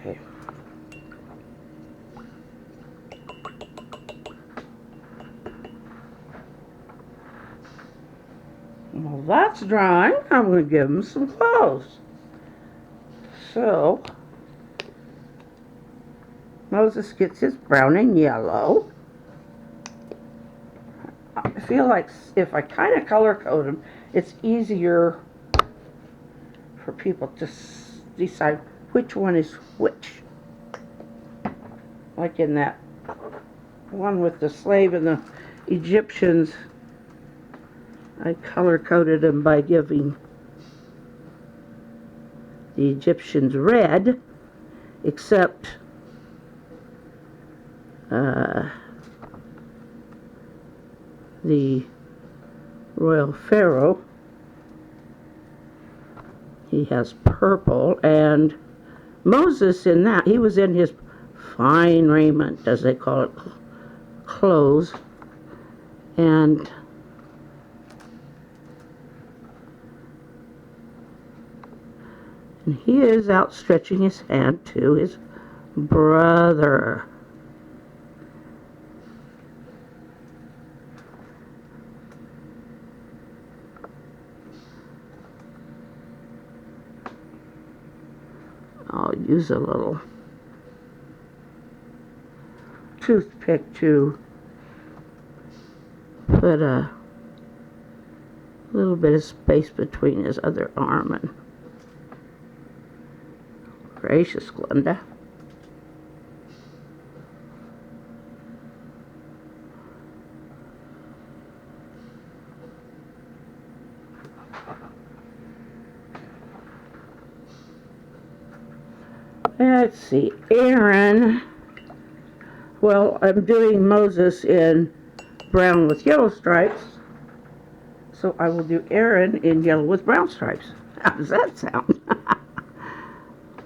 Okay. Well, that's drying. I'm going to give him some clothes. So, Moses gets his brown and yellow. I feel like if I kind of color code them, it's easier for people to decide which one is which. Like in that one with the slave and the Egyptians, I color coded them by giving the Egyptians red, except the royal pharaoh, he has purple, and Moses in that, he was in his fine raiment, as they call it, clothes, and he is outstretching his hand to his brother. I'll use a little toothpick to put a little bit of space between his other arm. And gracious, Glenda. Let's see, Aaron. Well, I'm doing Moses in brown with yellow stripes, so I will do Aaron in yellow with brown stripes. How does that sound?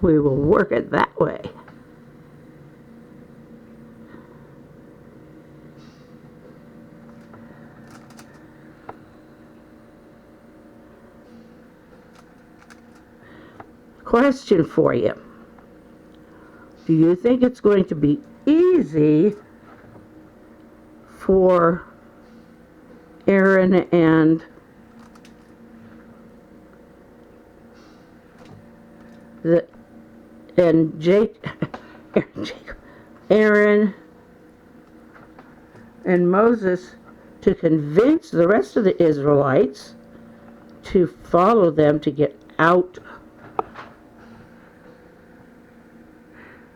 We will work it that way. Question for you. Do you think it's going to be easy for Aaron and Aaron and Moses to convince the rest of the Israelites to follow them to get out?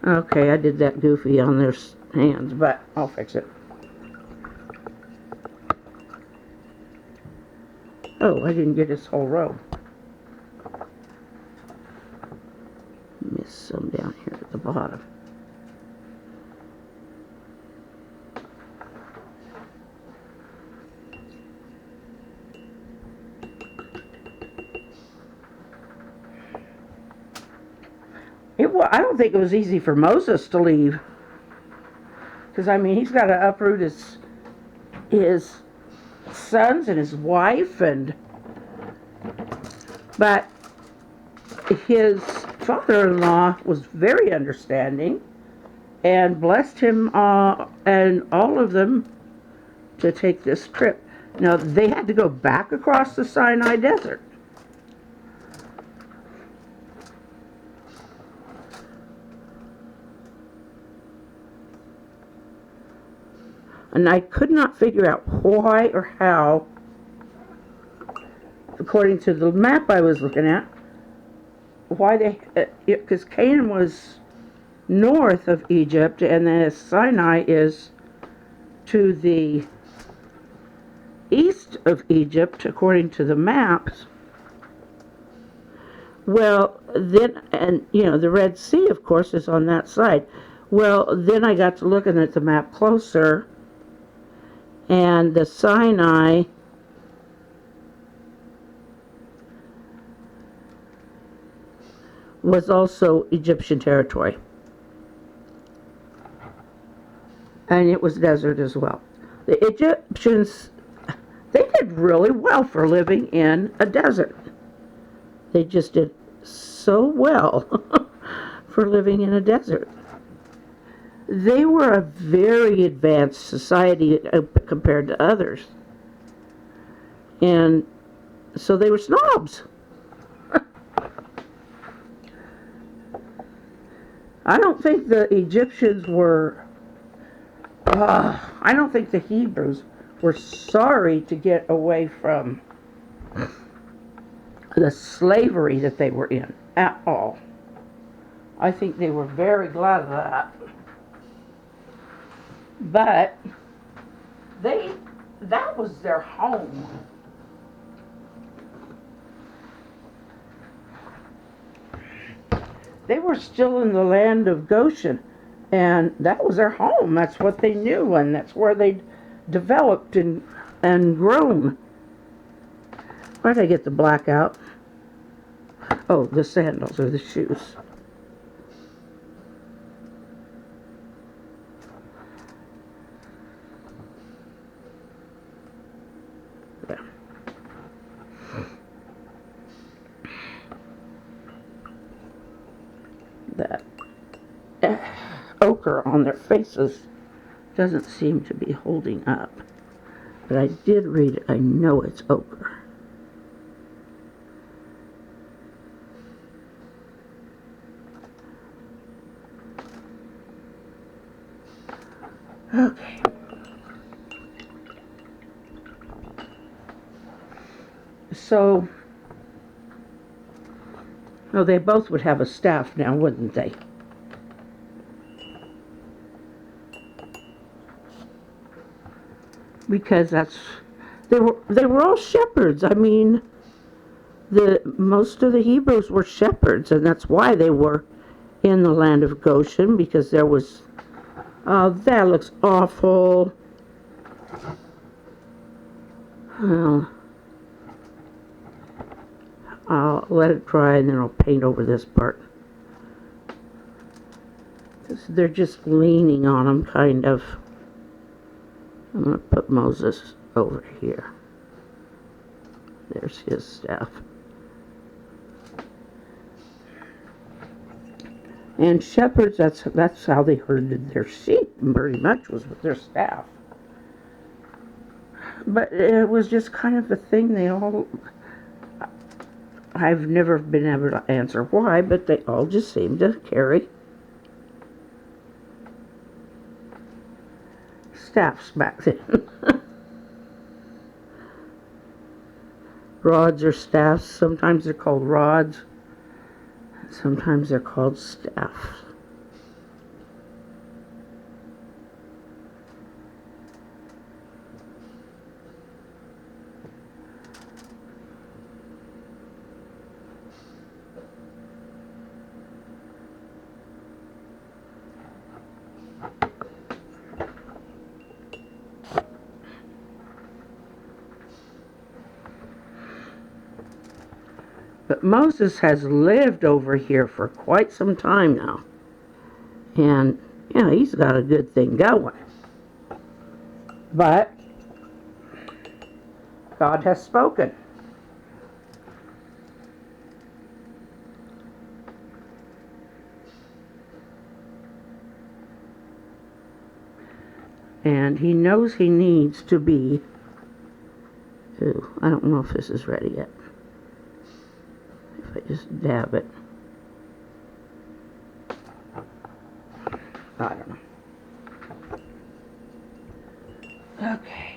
Okay, I did that goofy on their hands, but I'll fix it. Oh, I didn't get this whole row. Missed some down here at the bottom. I don't think it was easy for Moses to leave. Because, I mean, he's got to uproot his sons and his wife, but his father-in-law was very understanding and blessed him and all of them to take this trip. Now, they had to go back across the Sinai Desert. And I could not figure out why or how, according to the map I was looking at, why they, because Canaan was north of Egypt, and then Sinai is to the east of Egypt, according to the maps. Well, then, and you know, the Red Sea, of course, is on that side. Well, then I got to looking at the map closer, and the Sinai was also Egyptian territory. And it was desert as well. The Egyptians, they did really well for living in a desert. They just did so well for living in a desert. They were a very advanced society compared to others. And so they were snobs. I don't think the Egyptians were, I don't think the Hebrews were sorry to get away from the slavery that they were in at all. I think they were very glad of that. But that was their home. They were still in the land of Goshen, and that was their home. That's what they knew, and that's where they developed and grown. Where did I get the black out? Oh, the sandals or the shoes. Yeah. That ochre on their faces doesn't seem to be holding up. But I did read it. I know it's ochre. Okay. So, oh, they both would have a staff now, wouldn't they? Because they were all shepherds. I mean, most of the Hebrews were shepherds, and that's why they were in the land of Goshen, because there was, that looks awful. Well, I'll let it dry and then I'll paint over this part. They're just leaning on them, kind of. I'm going to put Moses over here. There's his staff. And shepherds, that's how they herded their sheep, pretty much, was with their staff. But it was just kind of a thing they all... I've never been able to answer why, but they all just seemed to carry staffs back then. Rods or staffs. Sometimes they're called rods. Sometimes they're called staffs. But Moses has lived over here for quite some time now. And, he's got a good thing going. But God has spoken. And he knows he needs to be... Ooh, I don't know if this is ready yet. If I just dab it. I don't know. Okay.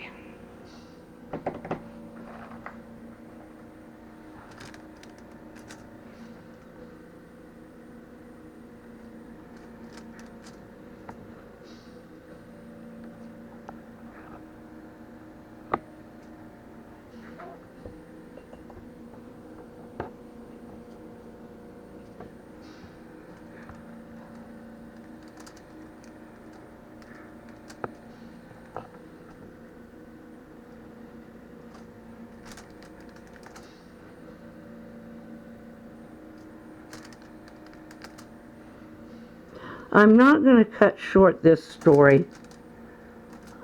I'm not going to cut short this story.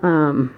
Very